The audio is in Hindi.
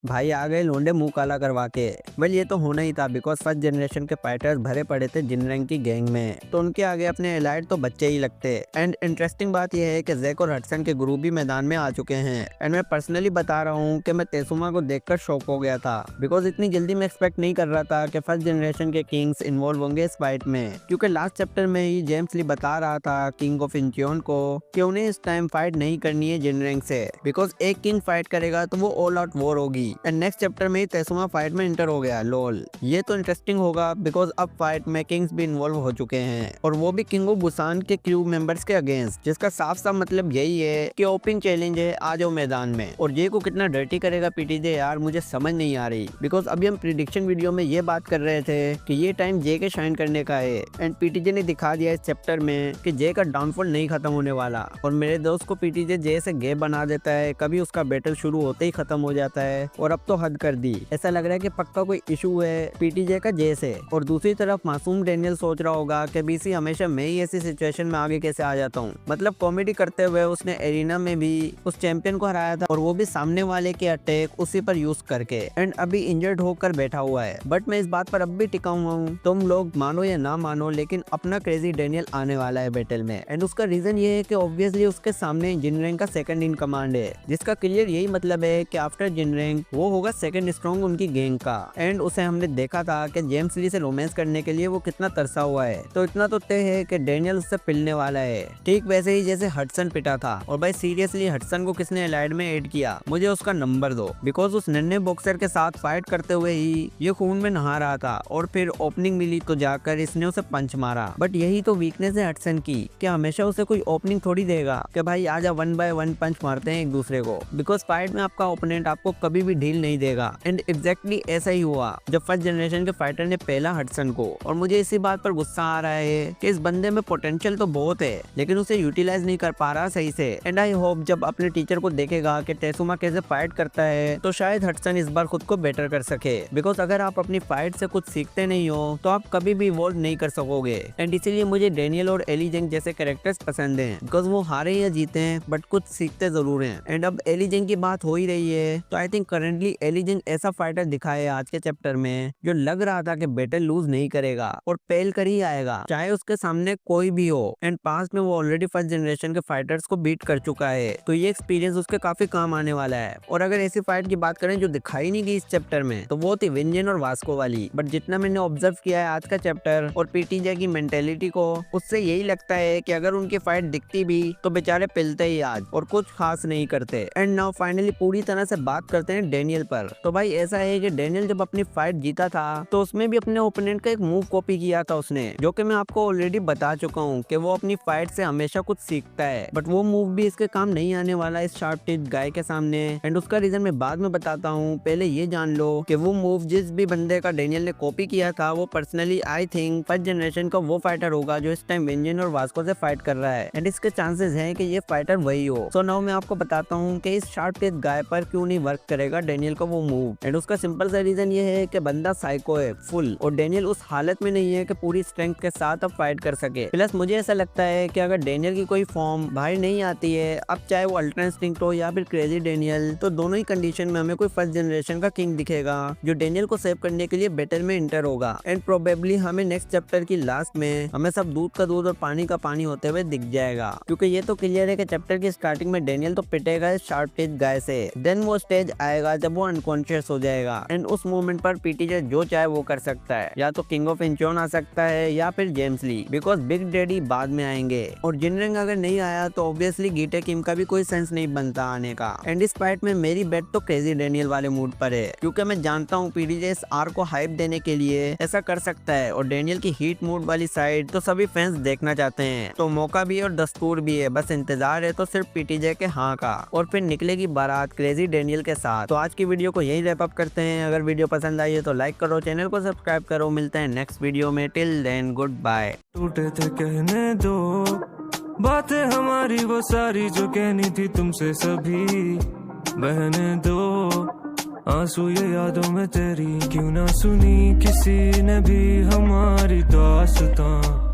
भाई आ गए लोंडे मुंह काला करवा के। वेल ये तो होना ही था बिकॉज फर्स्ट जनरेशन के फाइटर्स भरे पड़े थे जिन रैंक की गैंग में, तो उनके आगे अपने एलाइड तो बच्चे ही लगते। एंड इंटरेस्टिंग बात यह है कि जैक और हडसन के ग्रुप भी मैदान में आ चुके हैं। एंड मैं पर्सनली बता रहा हूँ कि मैं तेसुमा को देखकर शॉक हो गया था बिकॉज इतनी जल्दी मैं एक्सपेक्ट नहीं कर रहा था कि फर्स्ट जनरेशन के किंग्स इन्वॉल्व होंगे इस फाइट में, क्योंकि लास्ट चैप्टर में ही जेम्स ली बता रहा था किंग ऑफ इंचियोन को कि उन्हें इस टाइम फाइट नहीं करनी है जिन रैंक से, बिकॉज एक किंग फाइट करेगा तो वो ऑल आउट वॉर होगी। एंड नेक्स्ट चैप्टर में तेसुमा फाइट में इंटर हो गया। लोल ये तो इंटरेस्टिंग होगा बिकॉज अब फाइट में किंग्स भी इन्वॉल्व हो चुके हैं और वो भी किंग ऑफ बुसान के क्रू मेंबर्स के अगेंस्ट, जिसका साफ साफ मतलब यही है कि ओपन चैलेंज है, आ जाओ मैदान में। और ये को कितना डर्टी करेगा पीटीजे यार मुझे समझ नहीं आ रही, बिकॉज अभी हम प्रिडिक्शन वीडियो में ये बात कर रहे थे कि ये टाइम जे के शाइन करने का है। एंड पीटीजे ने दिखा दिया इस चैप्टर में कि जे का डाउनफॉल नहीं खत्म होने वाला। और मेरे दोस्त को पीटीजे जे से गे बना देता है, कभी उसका बैटल शुरू होते ही खत्म हो जाता है और अब तो हद कर दी। ऐसा लग रहा है कि पक्का कोई इशू है पीटीजे का जे से। और दूसरी तरफ मासूम डेनियल सोच रहा होगा कि बीसी हमेशा मैं ही ऐसी सिचुएशन में आगे कैसे आ जाता हूँ। मतलब कॉमेडी करते हुए उसने एरिना में भी उस चैंपियन को हराया था और वो भी सामने वाले के अटैक उसी पर यूज करके। एंड अभी इंजर्ड होकर बैठा हुआ है। बट मैं इस बात पर अब भी टिका हुआ हूँ, तुम लोग मानो या ना मानो, लेकिन अपना क्रेजी डेनियल आने वाला है बैटल में। एंड उसका रीजन ये है कि ऑब्वियसली उसके सामने जिन रैंक का सेकंड इन कमांड है, जिसका क्लियर यही मतलब है कि आफ्टर जिन रैंक वो होगा सेकंड स्ट्रॉन्ग उनकी गैंग का। एंड उसे हमने देखा था कि जेम्स ली से रोमांस करने के लिए वो कितना तरसा हुआ है, तो इतना तो तय है कि डेनियल उससे पिलने वाला है, ठीक वैसे ही जैसे हडसन पिटा था। और भाई सीरियसली हडसन को किसने एलाइड में ऐड किया, मुझे उसका नंबर दो, बिकॉज उस नन्हे बॉक्सर के साथ फाइट करते हुए ही ये खून में नहा रहा था और फिर ओपनिंग मिली तो जाकर इसने उसे पंच मारा। बट यही तो वीकनेस है हडसन की कि हमेशा उसे कोई ओपनिंग थोड़ी देगा कि भाई आजा 1 by 1 पंच मारते हैं एक दूसरे को, बिकॉज फाइट में आपका ओपोनेंट आपको कभी भी ढील नहीं देगा। एंड एग्जैक्टली ऐसा ही हुआ जब फर्स्ट जनरेशन के फाइटर ने पहला हडसन को। और मुझे इसी बात पर गुस्सा आ रहा है कि इस बंदे में पोटेंशियल तो बहुत है लेकिन उसे यूटिलाइज नहीं कर पा रहा सही से। एंड आई होप जब अपने टीचर को देखेगा कि तेसुमा कैसे फाइट करता है तो शायद हडसन इस बार खुद को बेटर कर सके, बिकॉज अगर आप अपनी फाइट से कुछ सीखते नहीं हो तो आप कभी भी इवॉल्व नहीं कर सकोगे। एंड इसीलिए मुझे डेनियल और एली जेंग जैसे कैरेक्टर्स पसंद हैं, बिकॉज वो हारे या जीते हैं बट कुछ सीखते जरूर हैं। एंड अब एली जेंग की बात हो ही रही है तो आई थिंक करेंटली एली जेंग ऐसा फाइटर दिखाए आज के चैप्टर में जो लग रहा था कि बैटल लूज नहीं करेगा और पेल कर ही आएगा चाहे उसके सामने कोई भी हो। एंड पास्ट में वो ऑलरेडी फर्स्ट जनरेशन के फाइटर्स को बीट कर चुका है, तो ये एक्सपीरियंस उसके काफी काम आने वाला है। और अगर ऐसी फाइट की बात करें जो दिखाई नहीं गई इस चैप्टर में तो वो थी विंजेन और वास्को वाली। बट जितना मैंने ऑब्जर्व किया है आज का चैप्टर और पीटीजे की मेंटेलिटी को, उससे यही लगता है कि अगर उनकी फाइट दिखती भी तो बेचारे पिलते ही आज और कुछ खास नहीं करते। एंड नाउ फाइनली पूरी तरह से बात करते हैं डेनियल पर। तो भाई ऐसा है कि डेनियल जब अपनी फाइट जीता था तो उसमें भी अपने ओपोनेंट का एक मूव कॉपी किया था उसने, जो कि मैं आपको ऑलरेडी बता चुका हूँ कि वो अपनी फाइट से हमेशा कुछ सीखता है। बट वो मूव भी इसके काम नहीं आने वाला इस शार्प टीथ गाय के सामने। एंड उसका रीजन मैं बाद में बताता हूँ, पहले ये जान लो कि वो मूव जिस भी बंदे का डेनियल ने कॉपी किया था वो personally I think first generation का वो फाइटर होगा जो इस टाइम विंजेन और वास्को से फाइट कर रहा है। एंड इसके चांसेस हैं कि ये फाइटर वही हो। सो नाउ मैं आपको बताता हूँ कि इस शार्प टीथ गाय पर क्यों नहीं वर्क करेगा डेनियल का वो मूव। एंड उसका सिंपल सा रीजन ये है कि बंदा साइको है फुल और डेनियल उस हालत में नहीं है कि पूरी स्ट्रेंथ के साथ अब फाइट कर सके। प्लस मुझे ऐसा लगता है कि अगर डेनियल की कोई फॉर्म बाहर नहीं आती है, अब चाहे वो अल्ट्रा इंस्टिंक्ट हो या फिर क्रेजी डेनियल, तो दोनों ही कंडीशन में हमें कोई फर्स्ट जनरेशन का किंग दिखेगा जो डेनियल को सेव करने के लिए बैटल में इंटर होगा। एंड प्रोबेबली हमें नेक्स्ट चैप्टर की लास्ट में हमें सब दूध का दूध और पानी का पानी होते हुए दिख जाएगा, क्योंकि ये तो क्लियर है कि चैप्टर की स्टार्टिंग में डेनियल तो पिटेगा इस शार्प टीथ गाय से। देन वो स्टेज आएगा जब वो अनकॉन्शियस हो जाएगा एंड उस मोमेंट पर पीटीजे जो चाहे वो कर सकता है, या तो किंग ऑफ इंचियोन आ सकता है या फिर James Lee, because big daddy बाद में आएंगे। और जिनरंग अगर नहीं आया तो ऑब्वियसली गीटे किम का भी कोई सेंस नहीं बनता आने का। एंड इस फाइट में मेरी बेट तो क्रेजी डेनियल वाले मूड पर है, क्योंकि मैं जानता हूँ पीटीजे इस आर को हाइप देने के लिए ऐसा कर सकता है और डेनियल की हीट मूड वाली साइड तो सभी फैंस देखना चाहते हैं, तो मौका भी और दस्तूर भी है, बस इंतजार है तो सिर्फ पीटीजे के हाँ का। और फिर निकलेगी बारात क्रेजी डेनियल के साथ। तो आज की वीडियो को यही रैप अप करते हैं। अगर वीडियो पसंद आई है तो लाइक करो, चैनल को सब्सक्राइब करो। मिलते हैं नेक्स्ट वीडियो में, टिल देन गुड बाय। टूटे थे कहने दो बातें हमारी वो सारी जो कहनी थी तुमसे सभी, बहने दो आंसू ये यादों में तेरी, क्यों ना सुनी किसी ने भी हमारी दास्तां।